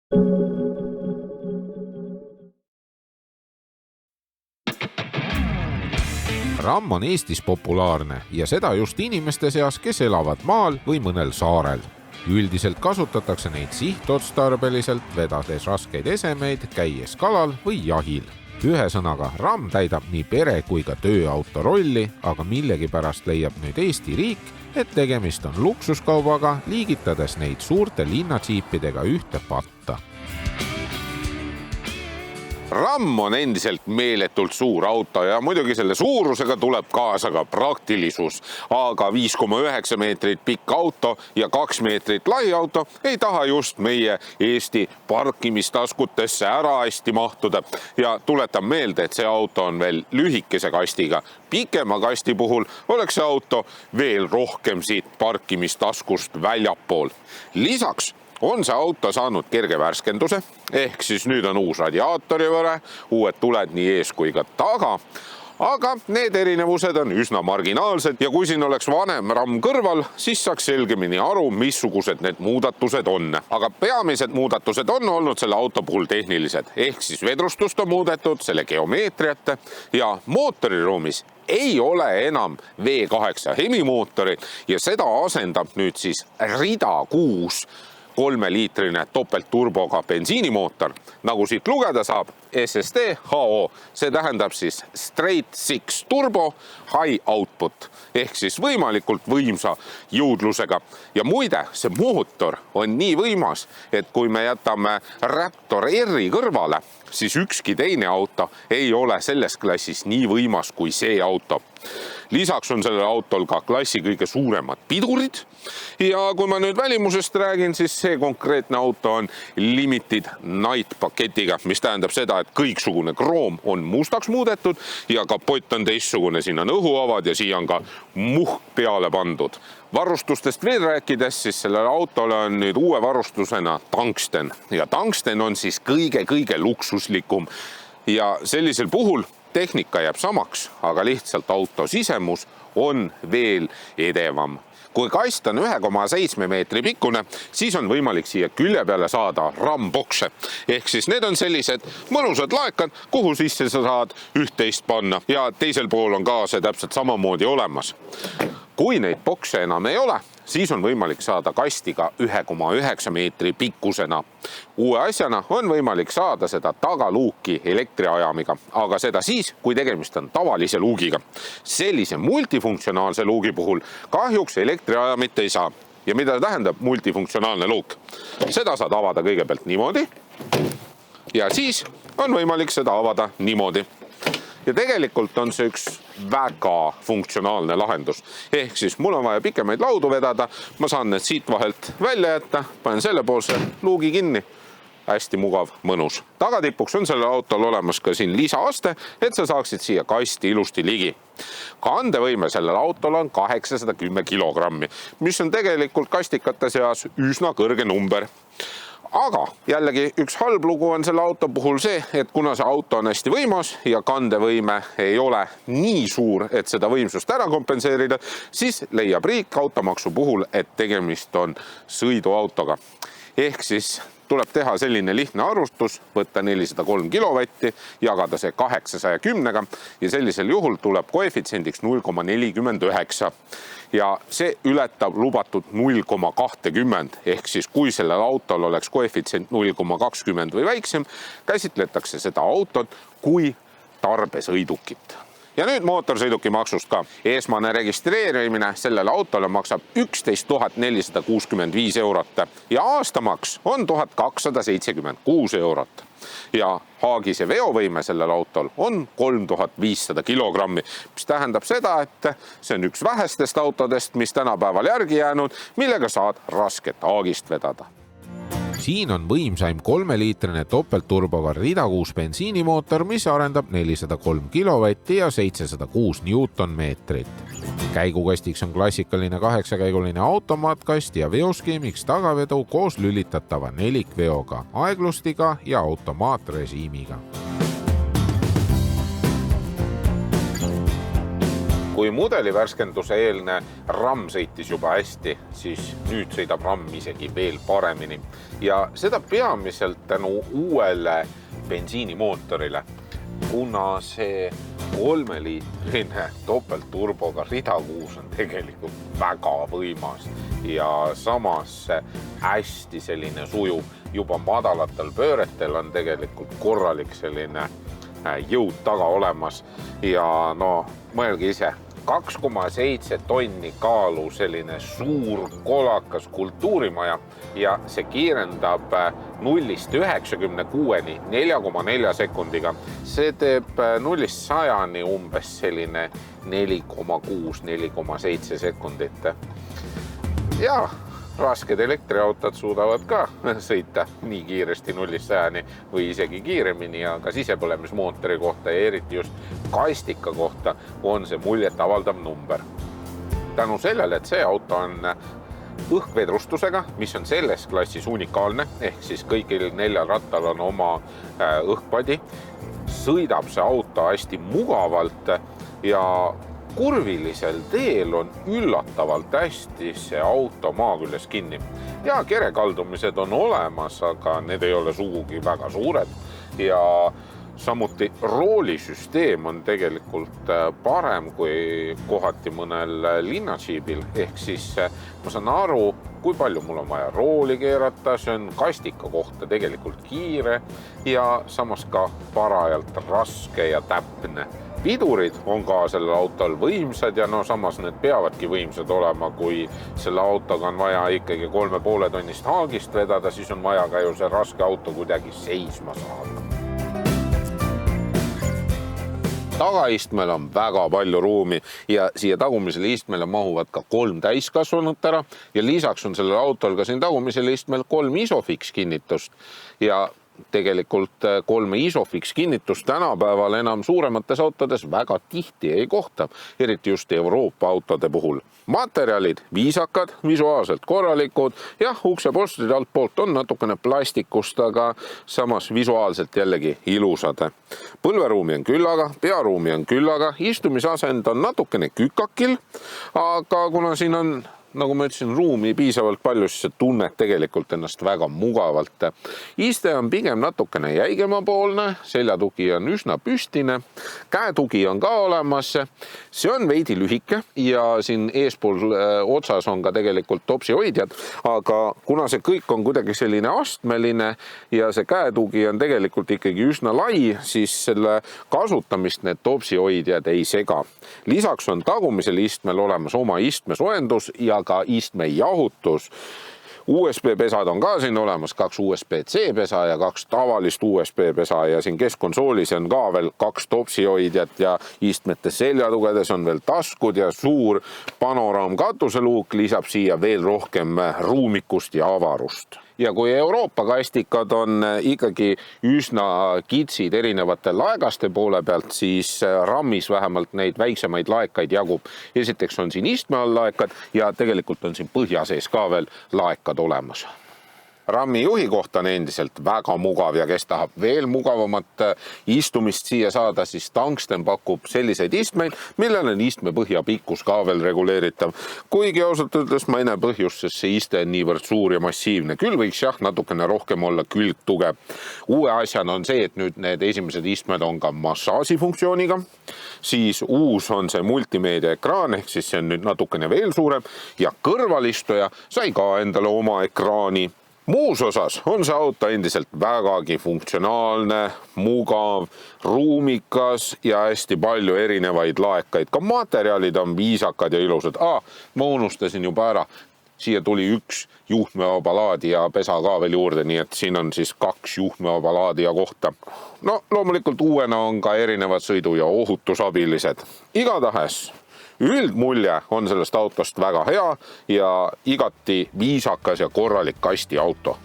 RAM on Eestis populaarne ja seda just inimeste seas, kes elavad maal või mõnel saarel. Üldiselt kasutatakse neid sihtotstarbeliselt, vedades raskeid esemeid, käies kalal või jahil. Ühesõnaga, RAM täidab nii pere- kui ka tööauto rolli, aga millegipärast leiab nüüd Eesti riik, et tegemist on luksuskaubaga, liigitades neid suurte linnatsiipidega ühte patta. RAM on endiselt meeletult suur auto ja muidugi selle suurusega tuleb kaasa ka praktilisus. Aga 5,9 meetrit pikk auto ja 2 meetrit lai auto ei taha just meie Eesti parkimistaskutesse ära hästi mahtuda. Ja tuletan meelde, et see auto on veel lühikese kastiga. Pikema kasti puhul oleks see auto veel rohkem siit parkimistaskust väljapool. Lisaks on see auto saanud kerge värskenduse, ehk siis nüüd on uus radiaatorivõre, uued tuled nii ees kui ka taga, aga need erinevused on üsna marginaalsed ja kui siin oleks vanem RAM kõrval, siis saaks selgemini aru, missugused need muudatused on. Aga peamised muudatused on olnud selle auto puhul tehnilised, ehk siis vedrustust on muudetud, selle geomeetriat ja mootoriruumis ei ole enam V8 hemimootorit ja seda asendab nüüd siis rida 6 3-liitrine topeltturboga bensiinimootor. Nagu siit lugeda saab, SST HO, see tähendab siis Straight Six Turbo High Output, ehk siis võimalikult võimsa jõudlusega. Ja muide, see mootor on nii võimas, et kui me jätame Raptor R-i kõrvale, siis ükski teine auto ei ole selles klassis nii võimas kui see auto. Lisaks on sellel autol ka klassi kõige suuremad pidurid ja kui ma nüüd välimusest räägin, siis see konkreetne auto on Limited Night paketiga, mis tähendab seda, et kõiksugune kroom on mustaks muudetud ja kapott on teistsugune, siin on õhuavad ja siia on ka muhk peale pandud. Varustustest veel rääkides, siis sellele autole on nüüd uue varustusena tungsten ja tungsten on siis kõige luksuslikum ja sellisel puhul tehnika jääb samaks, aga lihtsalt auto sisemus on veel edevam. Kui kast on 1,7 meetri pikkune, siis on võimalik siia külje peale saada RAM-bokse. Ehk siis need on sellised mõnusad laekad, kuhu sisse sa saad üht-teist panna ja teisel pool on ka see täpselt samamoodi olemas. Kui neid bokse enam ei ole, siis on võimalik saada kastiga 1,9 meetri pikkusena. Uue asjana on võimalik saada seda tagaluuki elektriajamiga, aga seda siis, kui tegemist on tavalise luugiga. Sellise multifunktsionaalse luugi puhul kahjuks elektriajamit ei saa. Ja mida tähendab multifunktsionaalne luuk? Seda saad avada kõigepealt niimoodi ja siis on võimalik seda avada niimoodi. Ja tegelikult on see üks väga funktsionaalne lahendus. Ehk siis mul on vaja pikemaid laudu vedada, ma saan need siit vahelt välja jätta, panen selle poolse luugi kinni. Hästi mugav, mõnus. Tagatipuks on sellel autol olemas ka siin lisaaste, et sa saaksid siia kasti ilusti ligi. Kandevõime sellel autol on 810 kilogrammi, mis on tegelikult kastikate seas üsna kõrge number. Aga jällegi üks halb lugu on selle auto puhul see, et kuna see auto on hästi võimas ja kandevõime ei ole nii suur, et seda võimsust ära kompenseerida, siis leiab riik automaksu puhul, et tegemist on sõiduautoga. Ehk siis tuleb teha selline lihtne arvustus, võtta 403 kilovatti, jagada see 810-ga ja sellisel juhul tuleb koefitsiendiks 0,49. Ja see ületab lubatud 0,20, ehk siis kui sellel autol oleks koefitsient 0,20 või väiksem, käsitletakse seda autot kui tarbesõidukit. Ja nüüd mootorsõiduki maksust ka. Esmane registreerimine sellele autole maksab 11 465 eurot ja aastamaks on 1276 eurot. Ja haagise veovõime sellel autol on 3500 kilogrammi, mis tähendab seda, et see on üks vähestest autodest, mis tänapäeval järgi jäänud, millega saad rasket haagist vedada. Siin on võimsaim 3-liitrine topeltturboga rida 6 bensiinimootor, mis arendab 403 kilovatti ja 706 newtonmeetrit. Käigukastiks on klassikaline 8-käiguline automaatkast ja veoskeemiks tagavedu koos lülitatava nelikveoga, aeglustiga ja automaatrežiimiga. Kui mudeli värskenduse eelne RAM sõitis juba hästi, siis nüüd sõidab RAM isegi veel paremini. Ja seda peamiselt tänu uuele bensiinimootorile, kuna see 3-liitrine topeltturboga ridakuus on tegelikult väga võimas ja samas hästi selline sujuv. Juba madalatel pööretel on tegelikult korralik selline jõud taga olemas ja mõelge ise, 2,7 tonni kaalu selline suur kolakas kultuurimaja ja see kiirendab 0-96-ni 4,4 sekundiga. See teeb 0-100-ni umbes selline 4,6-4,7 sekundit. Ja rasked elektriautod suudavad ka sõita nii kiiresti 0-100-ni või isegi kiiremini, aga sisepõlemismootori kohta ja eriti just kastika kohta on see muljet avaldav number. Tänu sellele, et see auto on õhkvedrustusega, mis on selles klassis unikaalne, ehk siis kõigil 4 rattal on oma õhkpadi, sõidab see auto hästi mugavalt ja kurvilisel teel on üllatavalt hästi see auto maa küljes kinni. Ja kerekaldumised on olemas, aga need ei ole sugugi väga suured ja samuti roolisüsteem on tegelikult parem kui kohati mõnel linnadžiibil, ehk siis ma saan aru, kui palju mul on vaja rooli keerata, see on kastika kohta tegelikult kiire ja samas ka parajalt raske ja täpne. Pidurid on ka sellel autol võimsad ja samas need peavadki võimsad olema, kui selle autoga on vaja ikkagi 3,5 tonnist haagist vedada, siis on vaja ka ju see raske auto kuidagi seisma saada. Tagaistmel on väga palju ruumi ja siia tagumisele istmele mahuvad ka 3 täiskasvanut ära ja lisaks on sellel autol ka siin tagumisele istmel 3 Isofix kinnitust ja tegelikult 3 Isofix kinnitust tänapäeval enam suuremates autodes väga tihti ei kohta, eriti just Euroopa autode puhul. Materjalid viisakad, visuaalselt korralikud, jah, uksepolstrid altpoolt on natukene plastikust, aga samas visuaalselt jällegi ilusad. Põlveruumi on küllaga, pearuumi on küllaga, istumisasend on natukene kükakil, aga kuna siin on nagu ma ütlesin, ruumi piisavalt palju, siis see tunned tegelikult ennast väga mugavalt. Iste on pigem natukene jäigemapoolne, seljatugi on üsna püstine, käetugi on ka olemas, see on veidi lühike ja siin eespool otsas on ka tegelikult topsihoidjad, aga kuna see kõik on kuidagi selline astmeline ja see käetugi on tegelikult ikkagi üsna lai, siis selle kasutamist need topsihoidjad ei sega. Lisaks on tagumisel istmel olemas oma istmesoojendus ja ka istme jahutus. USB-pesad on ka siin olemas, 2 USB-C pesa ja 2 tavalist USB-pesa ja siin keskkonsoolis on ka veel 2 topsihoidjat ja istmete seljatugedes on veel taskud ja suur panoraamkatuseluuk lisab siia veel rohkem ruumikust ja avarust. Ja kui Euroopa kastikad on ikkagi üsna kitsid erinevate laegaste poole pealt, siis rammis vähemalt neid väiksemaid laekaid jagub. Esiteks on siin istme all laekad ja tegelikult on siin põhja sees ka veel laekad olemas. Rammi juhi kohta on endiselt väga mugav ja kes tahab veel mugavamat istumist siia saada, siis Tungsten pakub selliseid istmeid, millel on istme põhja pikkus ka veel reguleeritav. Kuigi ausalt ütles ma ei näe põhjust, sest see iste on niivõrd suur ja massiivne. Küll võiks jah natukene rohkem olla külgtuge. Uue asjana on see, et nüüd need esimesed istmed on ka massaažifunktsiooniga. Siis uus on see multimeedia ekraan, ehk siis see on nüüd natukene veel suurem ja kõrvalistuja sai ka endale oma ekraani. Muus osas on see auto endiselt vägagi funktsionaalne, mugav, ruumikas ja hästi palju erinevaid laekaid. Ka materjalid on viisakad ja ilusad. Ma unustasin juba ära. Siia tuli 1 juhtmevaba laadija pesa ka veel juurde, nii et siin on siis 2 juhtmevaba laadija kohta. Loomulikult uuena on ka erinevad sõidu- ja ohutusabilised. Igatahes üldmulje on sellest autost väga hea ja igati viisakas ja korralik kastiauto.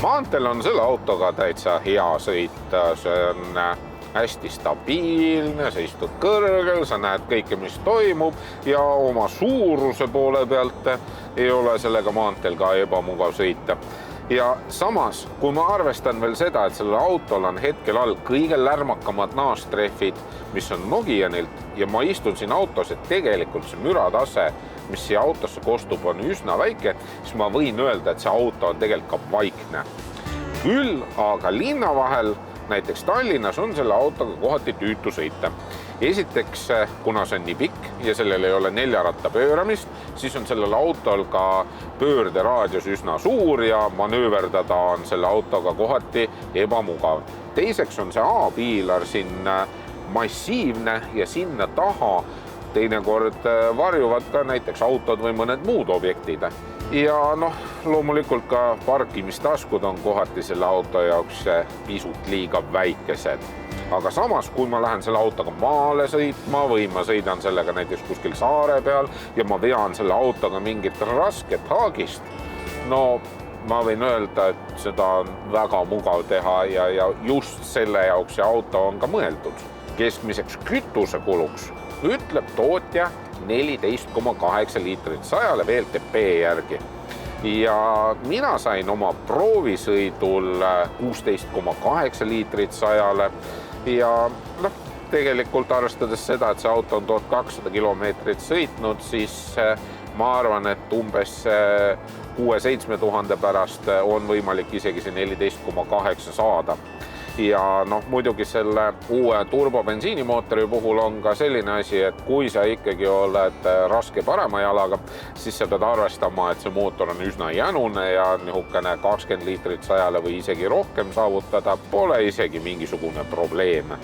Maanteel on selle autoga täitsa hea sõita, see on hästi stabiilne, sa istud kõrgel, sa näed kõike, mis toimub ja oma suuruse poole pealt ei ole sellega maanteel ka ebamugav sõita. ja samas, kui ma arvestan veel seda, et sellel autol on hetkel all kõige lärmakamad naastrehvid, mis on Nokianilt ja ma istun siin autos, et tegelikult see müratase, mis siia autosse kostub, on üsna väike, siis ma võin öelda, et see auto on tegelikult ka vaikne. Küll aga linna vahel, näiteks Tallinnas, on selle autoga kohati tüütu sõita. Esiteks, kuna see on nii pikk ja sellel ei ole 4 ratta pööramist, siis on sellel autol ka pöörderaadius üsna suur ja manööverdada on selle autoga kohati ebamugav. Teiseks on see A-piilar siin massiivne ja sinna taha teinekord varjuvad ka näiteks autod või mõned muud objektid. Ja loomulikult ka parkimistaskud on kohati selle auto jaoks pisut liiga väikesed. Aga samas, kui ma lähen selle autoga maale sõitma või ma sõidan sellega näiteks kuskil saare peal ja ma vean selle autoga mingit rasket haagist, ma võin öelda, et seda on väga mugav teha ja just selle jaoks see auto on ka mõeldud. Keskmiseks kütusekuluks ütleb tootja 14,8 liitrit 100 VLTP järgi. Ja mina sain oma proovisõidul 16,8 liitrit 100 ja tegelikult arvestades seda, et see auto on 1200 kilomeetrit sõitnud, siis ma arvan, et umbes 6-7 tuhande pärast on võimalik isegi see 14,8 saada. Ja muidugi selle uue turbobensiinimootori puhul on ka selline asi, et kui sa ikkagi oled raske parema jalaga, siis sa pead arvestama, et see mootor on üsna jänune ja nihukene 20 liitrit 100 või isegi rohkem saavutada pole isegi mingisugune probleem.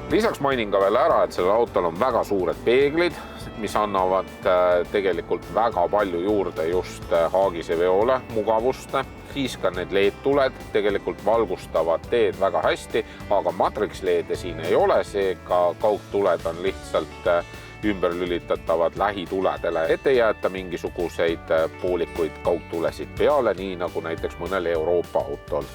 Lisaks mainin ka veel ära, et sellel autol on väga suured peeglid, mis annavad tegelikult väga palju juurde just haagise veole mugavust. Siis ka need LED-tuled tegelikult valgustavad teed väga hästi, aga matrix-LED siin ei ole, seega kaugtuled on lihtsalt ümber lülitatavad lähituledele, et ei jäeta mingisuguseid poolikuid kaugtulesid peale, nii nagu näiteks mõnel Euroopa autol.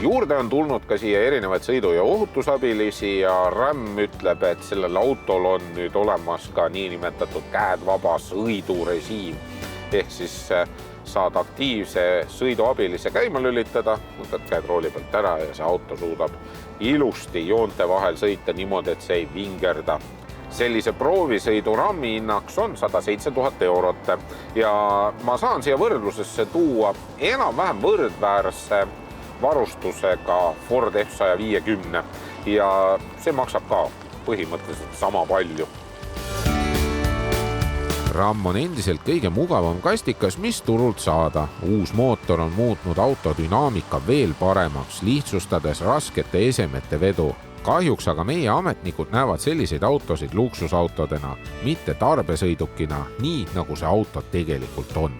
Juurde on tulnud ka siia erinevaid sõidu- ja ohutusabilisi ja RAM ütleb, et sellel autol on nüüd olemas ka niinimetatud käedvabas õidurežiim. Ehk siis saad aktiivse sõiduabilise käima lülitada, võtad käed rooli pealt ära ja see auto suudab ilusti joonte vahel sõita niimoodi, et see ei vingerda. Sellise proovisõidu RAM-i hinnaks on 107 000 eurot ja ma saan siia võrdlusesse tuua enam-vähem võrdväärse varustusega Ford F-150 ja see maksab ka põhimõtteliselt sama palju. RAM on endiselt kõige mugavam kastikas, mis turult saada. Uus mootor on muutnud auto dünaamika veel paremaks, lihtsustades raskete esemete vedu. Kahjuks aga meie ametnikud näevad selliseid autosid luksusautodena, mitte tarbesõidukina, nii nagu see auto tegelikult on.